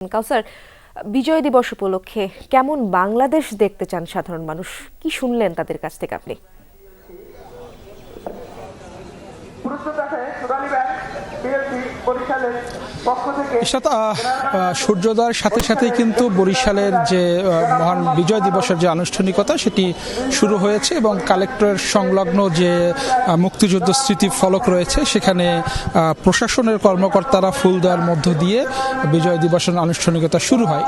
কাউসার, বিজয় দিবস উপলক্ষে কেমন বাংলাদেশ দেখতে চান সাধারণ মানুষ? কি শুনলেন তাদের কাছ থেকে আপনি? সূর্যোদয়ের সাথে সাথেই কিন্তু বরিশালের যে মহান বিজয় দিবসের যে আনুষ্ঠানিকতা সেটি শুরু হয়েছে এবং কালেক্টরের সংলগ্ন যে মুক্তিযুদ্ধ স্মৃতি ফলক রয়েছে সেখানে প্রশাসনের কর্মকর্তারা ফুল দেওয়ার মধ্য দিয়ে বিজয় দিবসের আনুষ্ঠানিকতা শুরু হয়।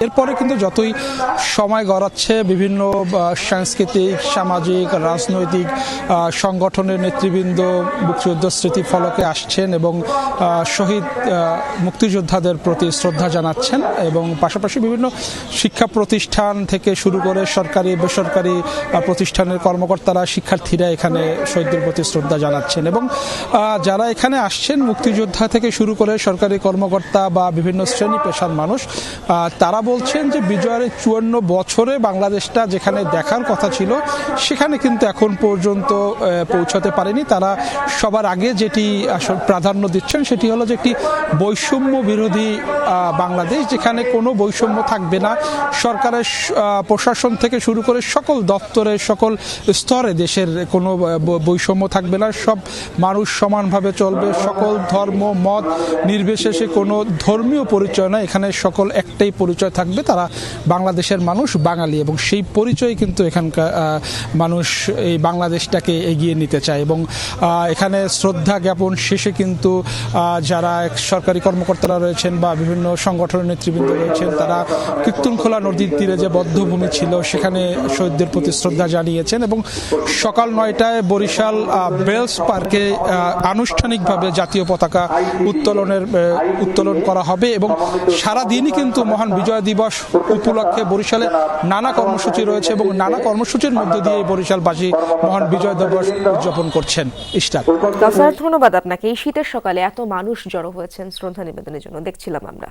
এরপরে কিন্তু যতই সময় গড়াচ্ছে বিভিন্ন সাংস্কৃতিক, সামাজিক, রাজনৈতিক সংগঠনের নেতৃবৃন্দ মুক্তিযুদ্ধ স্মৃতি ফলকে আসছেন এবং শহীদ মুক্তিযোদ্ধাদের প্রতি শ্রদ্ধা জানাচ্ছেন এবং পাশাপাশি বিভিন্ন শিক্ষা প্রতিষ্ঠান থেকে শুরু করে সরকারি বেসরকারি প্রতিষ্ঠানের কর্মকর্তারা, শিক্ষার্থীরা এখানে শহীদদের প্রতি শ্রদ্ধা জানাচ্ছেন এবং যারা এখানে আসছেন মুক্তিযোদ্ধা থেকে শুরু করে সরকারি কর্মকর্তা বা বিভিন্ন শ্রেণী পেশার মানুষ, তারা বলছেন যে বিজয়ের 54 বছরে বাংলাদেশটা যেখানে দেখার কথা ছিল সেখানে কিন্তু এখন পর্যন্ত পৌঁছাতে পারেনি। তারা সবার আগে যেটি আসল প্রাধান্য দিচ্ছেন সেটি হলো যে একটি বৈষম্য বিরোধী বাংলাদেশ, যেখানে কোনো বৈষম্য থাকবে না। সরকারের প্রশাসন থেকে শুরু করে সকল দপ্তরে, সকল স্তরে দেশের কোনো বৈষম্য থাকবে না। সব মানুষ সমানভাবে চলবে, সকল ধর্ম মত নির্বিশেষে কোনো ধর্মীয় পরিচয় না, এখানে সকল একটাই পরিচয় থাকবে, তারা বাংলাদেশের মানুষ, বাঙালি, এবং সেই পরিচয় কিন্তু এখানকার মানুষ এই বাংলাদেশটাকে এগিয়ে নিতে চায়। এবং এখানে শ্রদ্ধা জ্ঞাপন শেষে কিন্তু যারা সরকারি কর্মকর্তারা রয়েছেন বা বিভিন্ন সংগঠনের নেতৃবৃন্দ রয়েছেন তারা কীর্তনখোলা নদীর তীরে যে বধ্যভূমি ছিল সেখানে শহীদদের প্রতি শ্রদ্ধা জানিয়েছেন এবং সকাল 9টায় বরিশাল বেলস পার্কে আনুষ্ঠানিকভাবে জাতীয় পতাকা উত্তোলন করা হবে এবং সারাদিনই কিন্তু মহান বিজয় দিবস উপলক্ষে বরিশালে নানা কর্মসূচি রয়েছে এবং নানা কর্মসূচির মধ্য দিয়ে বরিশালবাসী মহান বিজয় দিবস উদযাপন করছেন। ধন্যবাদ আপনাকে। এই শীতের সকালে এত মানুষ জড়ো হয়েছেন শ্রদ্ধা নিবেদনের জন্য, দেখছিলাম আমরা।